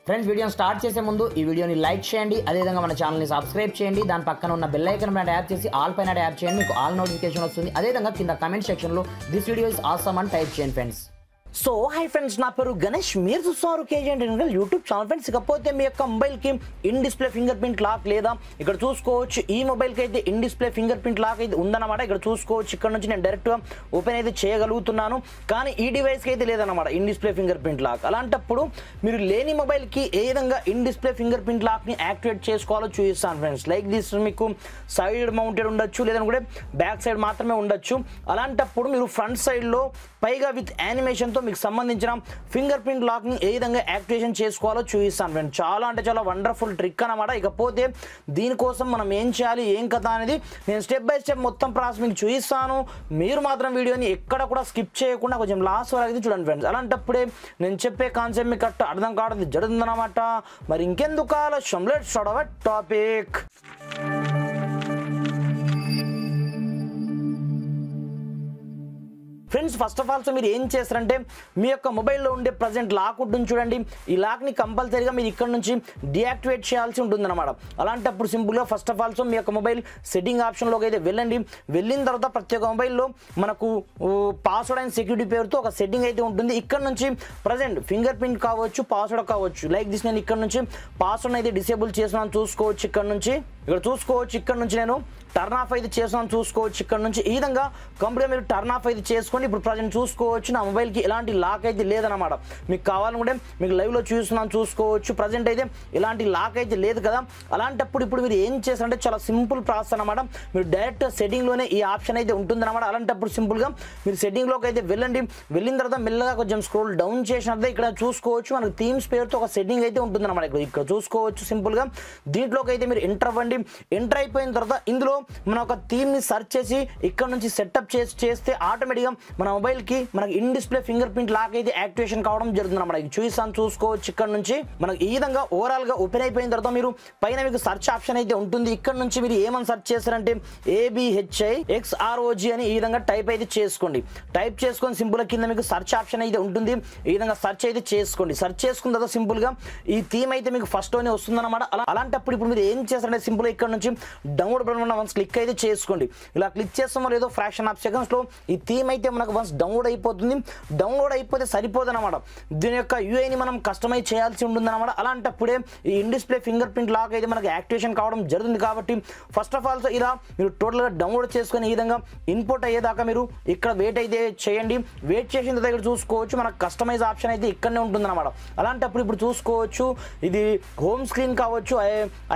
Friends వీడియోని start చేసే ముందు ఈ వీడియోని లైక్ చేయండి, అదేవిధంగా మన ఛానల్ని సబ్స్క్రైబ్ చేయండి. దాని పక్కన ఉన్న బెల్ ఐకాన్ పైన ట్యాప్ చేసి ఆల్ పైన ట్యాప్ చేయండి, మీకు ఆల్ నోటిఫికేషన్ వస్తుంది. అదేవిధంగా కింద కమెంట్ సెక్షన్లో దిస్ వీడియో ఇస్ ఆసమ్ అని టైప్ చేయండి ఫ్రెండ్స్. సో హై ఫ్రెండ్స్, నా పేరు గణేష్, మీరు చూస్తున్నారు KG technical YouTube channel. Friends ఇకపోతే మీ యొక్క మొబైల్కి in display fingerprint lock లేదా ఇక్కడ చూసుకోవచ్చు. ఈ మొబైల్కి అయితే in display fingerprint lock అయితే ఉందన్నమాట. ఇక్కడ చూసుకోవచ్చు, ఇక్కడ నుంచి నేను డైరెక్ట్గా ఓపెన్ అయితే చేయగలుగుతున్నాను, కానీ ఈ డివైస్కి అయితే లేదన్నమాట in display fingerprint lock. అలాంటప్పుడు మీరు లేని మొబైల్కి ఏ విధంగా ఇన్ డిస్ప్లే ఫింగర్ ప్రింట్ లాక్ని యాక్టివేట్ చేసుకోవాలో చూపిస్తాను ఫ్రెండ్స్. లైక్ దిస్ మీకు సైడ్ మౌంటెడ్ ఉండొచ్చు, లేదని కూడా బ్యాక్ సైడ్ మాత్రమే ఉండొచ్చు. అలాంటప్పుడు మీరు ఫ్రంట్ సైడ్లో పైగా విత్ యానిమేషన్తో మీకు సంబంధించిన ఫింగర్ ప్రింట్ లాక్ని ఏ విధంగా యాక్టివేషన్ చేసుకోవాలో చూపిస్తాను ఫ్రెండ్స్. చాలా అంటే చాలా వండర్ఫుల్ ట్రిక్ అనమాట. ఇకపోతే దీనికోసం మనం ఏం చేయాలి, ఏం కథ అనేది నేను స్టెప్ బై స్టెప్ మొత్తం ప్రాసెస్ మీకు చూపిస్తాను. మీరు మాత్రం వీడియోని ఎక్కడ కూడా స్కిప్ చేయకుండా కొంచెం లాస్ట్ వరకు అయితే చూడండి ఫ్రెండ్స్. అలాంటప్పుడే నేను చెప్పే కాన్సెప్ట్ మీకు కరెక్ట్ అర్థం కావడం జరుగుతుందన్నమాట. మరి ఇంకెందుకు ఆలస్యం, let's start our topic. Friends first of all మీరు ఏం చేస్తారంటే మీ యొక్క మొబైల్లో ఉండే ప్రజెంట్ లాక్ ఉంటుంది చూడండి, ఈ లాక్ని కంపల్సరీగా మీరు ఇక్కడ నుంచి డియాక్టివేట్ చేయాల్సి ఉంటుందన్నమాట. అలాంటప్పుడు సింపుల్గా ఫస్ట్ ఆఫ్ ఆల్ మీ యొక్క మొబైల్ సెట్టింగ్ ఆప్షన్లోకి అయితే వెళ్ళండి. వెళ్ళిన తర్వాత ప్రతి ఒక్క మొబైల్లో మనకు పాస్వర్డ్ అండ్ సెక్యూరిటీ పేరుతో ఒక సెట్టింగ్ అయితే ఉంటుంది. ఇక్కడ నుంచి ప్రజెంట్ ఫింగర్ ప్రింట్ కావచ్చు, పాస్వర్డ్ కావచ్చు. లైక్ దిస్ నేను ఇక్కడ నుంచి పాస్వర్డ్ అయితే డిసేబుల్ చేస్తున్నాను చూసుకోవచ్చు. ఇక్కడ నుంచి ఇక్కడ నుంచి నేను టర్న్ ఆఫ్ అయితే చేస్తున్నాను చూసుకోవచ్చు. ఇక్కడ నుంచి ఈ విధంగా కంప్లీట్గా మీరు టర్న్ ఆఫ్ అయితే చేసుకోండి. ఇప్పుడు ప్రజెంట్ చూసుకోవచ్చు నా మొబైల్కి ఎలాంటి లాక్ అయితే లేదన్నమాట. మీకు కావాలనుకుంటే మీకు లైవ్లో చూస్తున్నాను చూసుకోవచ్చు. ప్రజెంట్ అయితే ఎలాంటి లాక్ అయితే లేదు కదా. అలాంటప్పుడు ఇప్పుడు మీరు ఏం చేస్తారంటే చాలా సింపుల్ ప్రాసెస్ అనమాట. మీరు డైరెక్ట్ సెట్టింగ్లోనే ఈ ఆప్షన్ అయితే ఉంటుందన్నమాట. అలాంటప్పుడు సింపుల్గా మీరు సెట్టింగ్లోకి అయితే వెళ్ళండి. వెళ్ళిన తర్వాత మెల్లగా కొంచెం స్క్రోల్ డౌన్ చేసినట్లయితే ఇక్కడ చూసుకోవచ్చు మనకు థీమ్స్ పేరుతో ఒక సెట్టింగ్ అయితే ఉంటుందన్నమాట. ఇక్కడ చూసుకోవచ్చు సింపుల్గా దీంట్లోకి అయితే మీరు ఎంటర్ అవ్వండి. ఎంటర్ అయిపోయిన తర్వాత ఇందులో మన ఒక థీమ్ని సెర్చ్ చేసి ఇక్కడ నుంచి సెటప్ చేస్తే ఆటోమేటిక్గా మన మొబైల్కి మనకి in display fingerprint lock అయితే యాక్టివేషన్ కావడం జరుగుతుంది అన్నమాట. చూసాను చూసుకోవచ్చు. ఇక్కడ నుంచి మనకి ఈ విధంగా ఓవరాల్గా ఓపెన్ అయిపోయిన తర్వాత మీరు పైన మీకు సెర్చ్ ఆప్షన్ అయితే ఉంటుంది. ఇక్కడ నుంచి మీరు ఏమని సెర్చ్ చేస్తారంటే ABHIXROG అని ఈ విధంగా టైప్ అయితే చేసుకోండి. టైప్ చేసుకొని సింపుల్గా కింద మీకు సెర్చ్ ఆప్షన్ అయితే ఉంటుంది. ఈ విధంగా సెర్చ్ అయితే చేసుకోండి. సెర్చ్ చేసుకున్న తర్వాత సింపుల్గా ఈ థీమ్ అయితే మీకు ఫస్ట్లోనే వస్తుందన్నమాట. అలాంటప్పుడు ఇప్పుడు మీరు ఏం చేస్తారంటే సింపుల్గా ఇక్కడ నుంచి డౌన్లోడ్ బటన్ వన్స్ క్లిక్ అయితే చేసుకోండి. ఇలా క్లిక్ చేస్తామో లేదో ఫ్రాక్షన్ ఆఫ్ సెకండ్స్లో ఈ థీమ్ అయితే మనకు వన్స్ డౌన్లోడ్ అయిపోతుంది. డౌన్లోడ్ అయిపోతే సరిపోదన్నమాట. దీని యొక్క యూఐని మనం కస్టమైజ్ చేయాల్సి ఉంటుందన్నమాట. అలాంటప్పుడే ఈ in display fingerprint lock అయితే మనకు యాక్టివేషన్ కావడం జరుగుతుంది. కాబట్టి ఫస్ట్ ఆఫ్ ఆల్ ఇలా మీరు టోటల్గా డౌన్లోడ్ చేసుకొని ఈ విధంగా ఇన్పుట్ అయ్యేదాకా మీరు ఇక్కడ వెయిట్ అయితే చేయండి. వెయిట్ చేసిన తర్వాత ఇక్కడ చూసుకోవచ్చు మనకు కస్టమైజ్ ఆప్షన్ అయితే ఇక్కడనే ఉంటుందన్నమాట. అలాంటప్పుడు ఇప్పుడు చూసుకోవచ్చు ఇది హోమ్ స్క్రీన్ కావచ్చు,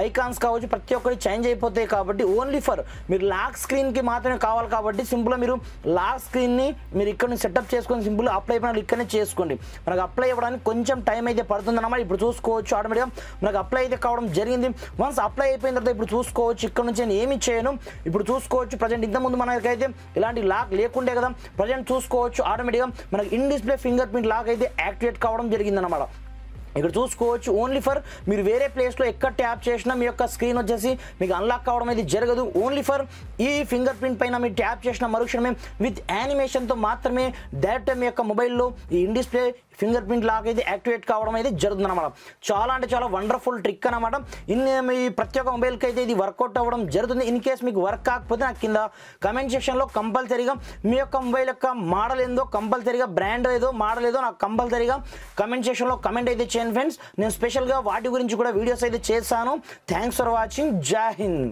ఐకాన్స్ కావచ్చు, ప్రతి ఒక్కటి చేంజ్ అయిపోతాయి. కాబట్టి ఓన్లీ ఫర్ మీరు లాక్ స్క్రీన్కి మాత్రమే కావాలి. కాబట్టి సింపుల్గా మీరు లాక్ స్క్రీన్ని మీరు ఇక్కడ నుంచి సెటప్ చేసుకొని సింపుల్గా అప్లై అయిపోయిన ఇక్కడనే చేసుకోండి. మనకు అప్లై అవ్వడానికి కొంచెం టైం అయితే పడుతుందన్నమాట. ఇప్పుడు చూసుకోవచ్చు ఆటోమేటిక్గా మనకు అప్లై అయితే కావడం జరిగింది. వన్స్ అప్లై అయిపోయిన తర్వాత ఇప్పుడు చూసుకోవచ్చు ఇక్కడ నుంచి నేను ఏమి చేయను. ఇప్పుడు చూసుకోవచ్చు ప్రజెంట్ ఇంతకుముందు మనకైతే ఇలాంటి లాక్ లేకుండే కదా. ప్రజెంట్ చూసుకోవచ్చు ఆటోమేటిక్గా మనకి in display fingerprint lock అయితే యాక్టివేట్ కావడం జరిగిందన్నమాట. ఇక్కడ చూసుకోవచ్చు ఓన్లీ ఫర్ మీరు వేరే ప్లేస్లో ఎక్కడ ట్యాప్ చేసినా మీ యొక్క స్క్రీన్ వచ్చేసి మీకు అన్లాక్ కావడం అయితే జరగదు. ఓన్లీ ఫర్ ఈ ఫింగర్ ప్రింట్ పైన మీరు ట్యాప్ చేసిన మరుక్షణమే విత్ యానిమేషన్తో మాత్రమే డైరెక్ట్ మీ యొక్క మొబైల్లో ఈ in display fingerprint lock అయితే యాక్టివేట్ కావడం అయితే జరుగుతుంది అనమాట. చాలా అంటే చాలా వండర్ఫుల్ ట్రిక్ అనమాట. మీ ప్రతి ఒక్క మొబైల్కి అయితే ఇది వర్కౌట్ అవ్వడం జరుగుతుంది. ఇన్ కేస్ మీకు వర్క్ కాకపోతే నాకు కింద కమెంట్ సెక్షన్లో కంపల్సరీగా మీ యొక్క మొబైల్ యొక్క మోడల్ ఏందో, కంపల్సరీగా బ్రాండ్ ఏదో, మోడల్ ఏదో నాకు కంపల్సరీగా కమెంట్ సెక్షన్లో కమెంట్ అయితే చేయండి ఫ్రెండ్స్. నేను స్పెషల్గా వాటి గురించి కూడా వీడియోస్ అయితే చేస్తాను. Thanks for watching. జై హింద్.